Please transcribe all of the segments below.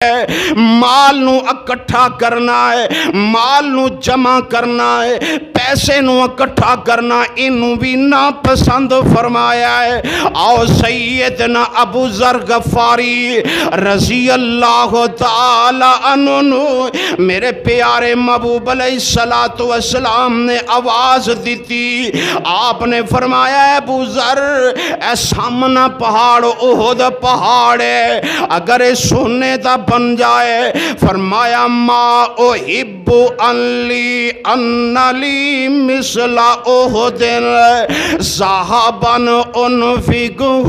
مال نو اکٹھا کرنا ہے، مال نو جمع کرنا ہے، پیسے نو اکٹھا کرنا انہوں بھی ناپسند فرمایا ہے۔ آؤ سیدنا ابو ذر غفاری رضی اللہ تعالی عنہ میرے پیارے محبوب علیہ السلام نے آواز دیتی، آپ نے فرمایا ہے ابو ذر اے سامنا پہاڑ احد پہاڑ ہے، اگر سونے دا بن جائے، فرمایا ما احب انلی انلی مثل احد ذهبا انفقه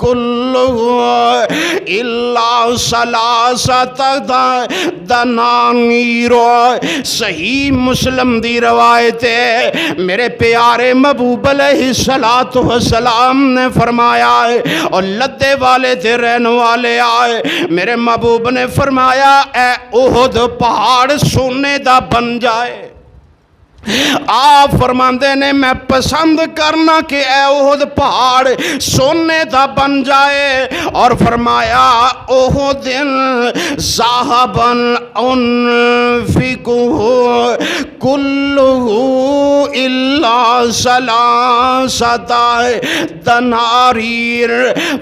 كله الا ثلاثه دنانیر۔ صحیح مسلم دی روایت ہے، میرے پیارے محبوب علیہ السلام نے فرمایا ہے، اور لدے والے تھے رہنے والے آئے، میرے محبوب نے فرمایا اے احد پہاڑ سونے دا بن جائے۔ آپ فرماندے نے میں پسند کرنا کہ اے احد پہاڑ سونے دا بن جائے، اور فرمایا احد ذهبا انفقه كله الا ثلاثه دنانیر۔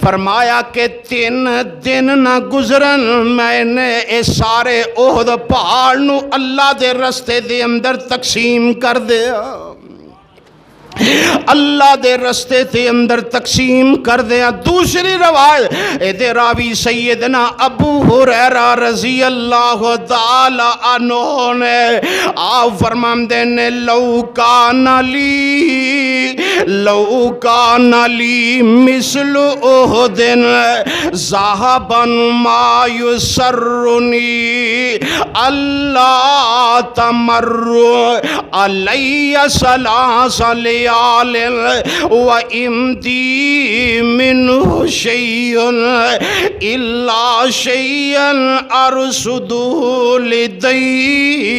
فرمایا کہ 3 دن نہ گزرن میں نے اس سارے احد پہاڑ نو اللہ دے رستے دے اندر تقسیم کر دیا، اللہ دے رستے تے اندر تقسیم کر دیا۔ دوسری روایت اے راوی سیدنا ابو ہریرہ رضی اللہ تعالی عنہ نے آپ فرماندے نے لو کان لی مثل احد ذهبا ما یسرنی اللہ تمر علی ثلاث لیال وَإِمْدِي مِنْهُ شَيْءٌ إِلَّا شَيْئًا أَرْصُدُهُ لِلدَّيْنِ۔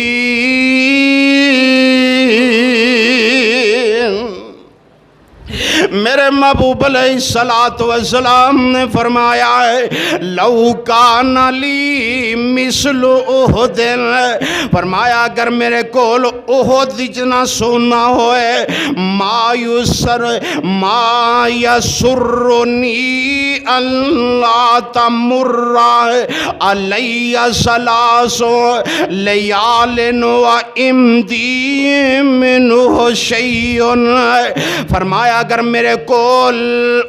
میرے محبوب علیہ السلام نے فرمایا ہے لو کان لی مثل احد، فرمایا اگر میرے کول احد جتنا سونا ہوئے ما یسرنی اللہ تمر علی ثلاث لیال وامدی منہ شیء، فرمایا اگر میرے کول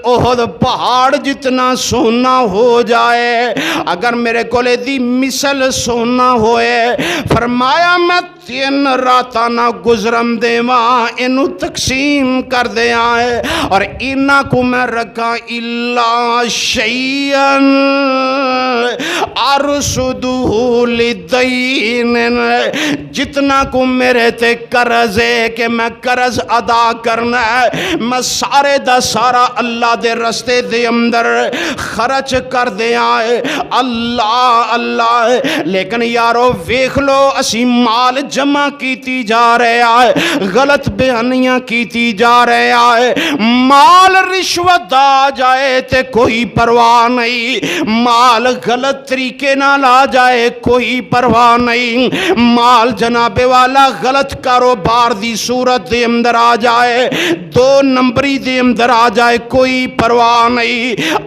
احد پہاڑ جتنا سونا ہو جائے، اگر میرے کول دی مثل سونا ہوئے، فرمایا میں 3 راتاں نہ گزرم دے ماں انہوں تقسیم کر دے آئے، اور انہاں کو میں رکھا الا شیئن ارسدہ للدین، جتنا کو میرے تے قرض ہے کہ میں قرض ادا کرنا ہے، میں سارے دا سارا اللہ دے رستے دے اندر خرچ کر دے آئے۔ اللہ اللہ، لیکن یارو ویکھ لو اسی مال جمع کیتی جا رہے آئے، غلط بیانیاں کیتی جا رہے آئے، مال رشوت آ جائے تے کوئی پرواہ نہیں، مال غلط طریقے نہ لا جائے کوئی پرواہ نہیں، مال جناب والا غلط کاروبار دی صورت دے اندر آ جائے، 2 نمبری دے اندر آ جائے کوئی پرواہ نہیں۔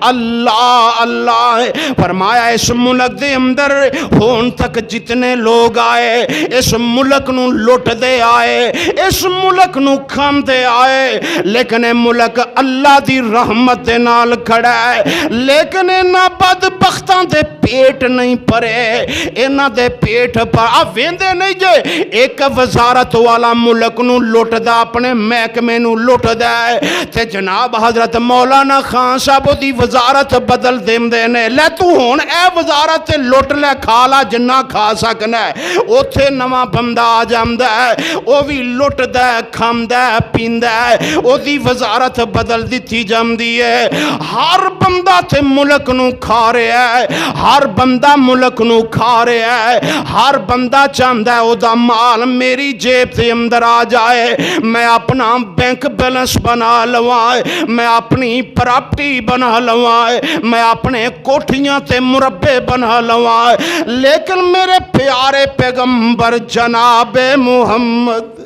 اللہ اللہ، فرمایا اس ملک دے اندر ہون تک جتنے لوگ آئے، اس ملک نو لٹ دے آئے، اس ملک نو کھان دے آئے، لیکن ملک اللہ دی رحمت دے نال کھڑا ہے، لیکن انہاں بدبختاں دے پیٹ نہیں پرے، انہاں دے پیٹ پر آپ ویندے نہیں جے ایک وزارت والا ملک نو لٹ دا اپنے محکمے نو لٹ دا ہے، تے جناب حضرت مولانا خان صاحب دی وزارت بدل دیندے نے، لے تو ہون اے وزارت لٹ لے کھالا جنہ کھا سکنا ہے، اوتھے نواں بندہ آ جاندہ ہے، او بھی لٹ دا ہے، کھاندہ ہے، پیندہ ہے، او دی وزارت بدل دیتی جاندی ہے۔ ہر بندہ تے ملک نو کھا رہے ہے، ہر بندہ ملک نو کھا رہا ہے، ہر بندہ چاہتا ہے او دا مال میری جیب تے اندر آ جائے، میں اپنا بینک بیلنس بنا لواں، میں اپنی پراپرٹی بنا لواں، میں اپنے کوٹھیاں تے مربع بنا لواں، لیکن میرے پیارے پیغمبر جناب محمد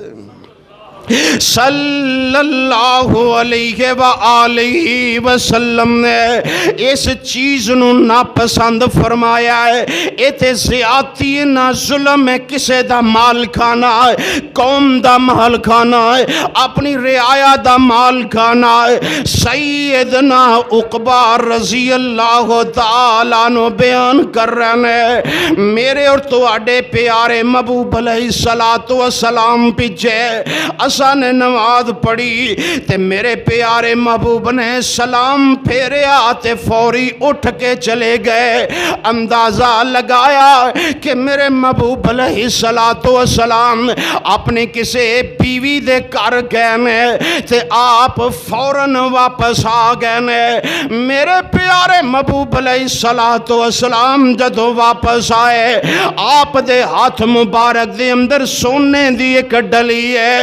صلی اللہ علیہ وآلہ وسلم نے اس چیز نو ناپسند فرمایا ہے۔ ایتھے زیادتی نہ ظلم ہے، کسے دا مال کھانا ہے، قوم دا مال کھانا ہے، اپنی رعایا دا مال کھانا ہے۔ سیدنا عقبہ رضی اللہ تعالیٰ عنہ بیان کر رہے ہیں، میرے اور تواڈے پیارے محبوب علیہ السلام پیچھے نے نماز پڑھی تے میرے پیارے محبوب نے سلام پھیریا تے فوری اٹھ کے چلے گئے۔ اندازہ لگایا کہ میرے محبوب علیہ السلام اپنے کسے بیوی دے کر گئے تے آپ فوراً واپس آ گئے۔ میرے پیارے محبوب علیہ السلام جدو واپس آئے، آپ دے ہاتھ مبارک دے اندر سونے دی ایک ڈلی ہے۔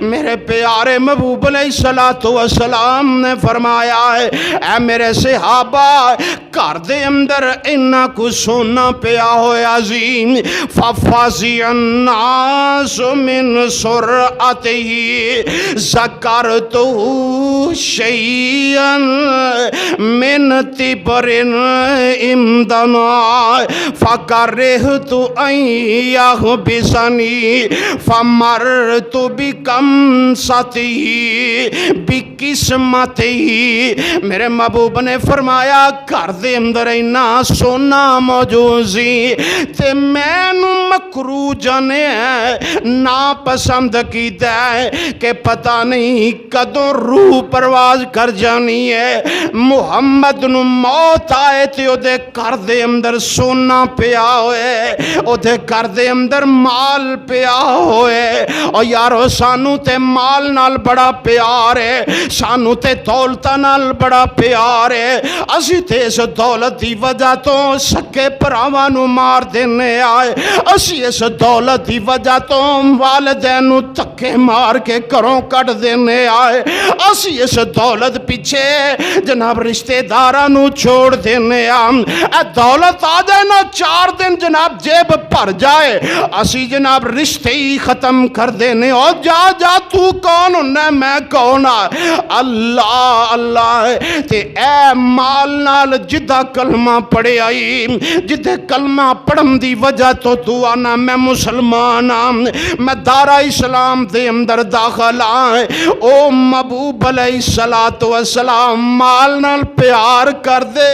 میرے پیارے محبوب علیہ السلام نے فرمایا ہے، اے میرے صحابہ، گھر دے اندر انہاں کو سونا پیا ہوئے عظیم، فَفَزِعَ النَّاسُ مِنْ سُرْعَتِهِ ذَكَرْتُهُ شَيْئًا مِنْ تِبْرٍ إِمْدَنَا فَكَرِهْتُ أَنْ يَحْبِسَنِي فَمَرْتُ بِكَمْ ساتھی بقسمتی۔ میرے محبوب نے فرمایا گھر دے اندر اینا سونا موجود سی تے مینوں مکروہ جانے نا پسند کیتا ہے کہ پتہ نہیں کدوں روح پرواز کر جانی ہے، محمد نو موت آئے تے او دے گھر دے اندر سونا پیا ہوئے، او دے گھر دے اندر مال پیا ہوئے۔ اور یارو سانو تے مال نال بڑا پیار ہے، سانو تے دولت نال بڑا پیار ہے، اسی تے اس دولت دی وجہ تو سکے پراواں نو مار دینے آئے، اسی اس دولت دی وجہ تو والدین نو تکے مار کے گھروں کٹ دینے آئے، اسی اس دولت پیچھے جناب رشتہ داراں نو چھوڑ دینے آئے۔ اے دولت آ جائے نا 4 دن جناب جیب بھر جائے، اسی جناب رشتے ہی ختم کر دینے، اور جا تو کون ہونا میں کون آ اللہ اللہ۔ تے اے مال نال جدہ کلمہ پڑے آئی، جدہ کلمہ پڑھن دی وجہ تو آنا میں مسلمان میں دارہ اسلام دے اندر داخل آئے، او محبوب علیہ السلام مال نال پیار کر دے،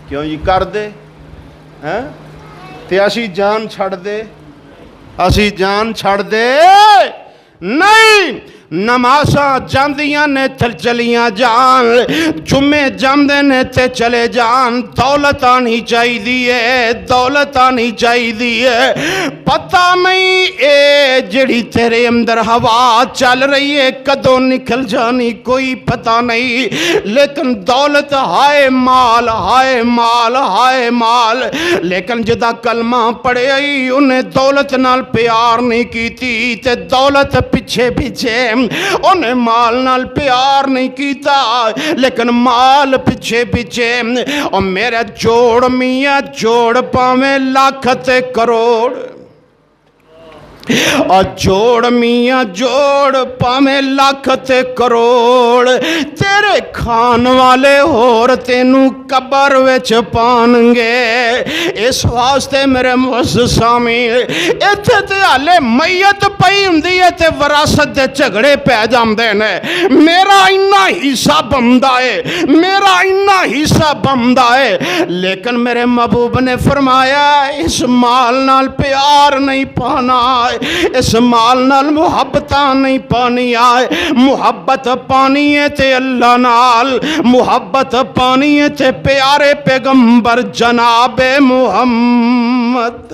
کیوں جی کر دے تے اسی جان چھڑ دے، اسی جان چھڑ دے نہیں۔ نمازاں جاندیاں نے چلیاں جان، جمعے جاندے نے تے چلے جان، دولت آنی چاہی دیئے، دولت آنی چاہی دیئے۔ پتہ نہیں اے جڑی تیرے اندر ہوا چل رہی ہے کدوں نکل جانی کوئی پتہ نہیں، لیکن دولت ہائے مال ہائے مال ہائے مال، لیکن جدا کلمہ پڑے آئی انہیں دولت نال پیار نہیں کیتی تے دولت پیچھے پیچھے انہیں مال نال پیار نہیں کیتا، لیکن مال پیچھے پیچھے۔ اور میرے جوڑ میاں جوڑ پاویں لاکھ تے کروڑ، اور جوڑ میاں جوڑ پاویں لاکھ تے کروڑ، تیرے کھان والے ہور تینوں قبر وچ پان گے۔ اس واسطے میرے معزز سامعین، ایتھے تے ہالے میت پئی ہوندی ہے تے وراثت دے جھگڑے پہ جاندے نے، میرا اینا حصہ بندا ہے، میرا اینا حصہ بندا ہے، لیکن میرے محبوب نے فرمایا اس مال نال پیار نہیں پانا، اس مال نال محبتاں نہیں پانی آئے، محبت پانی ہے تے اللہ نال، محبت پانی ہے تے پیارے پیغمبر جناب محمد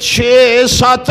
6-7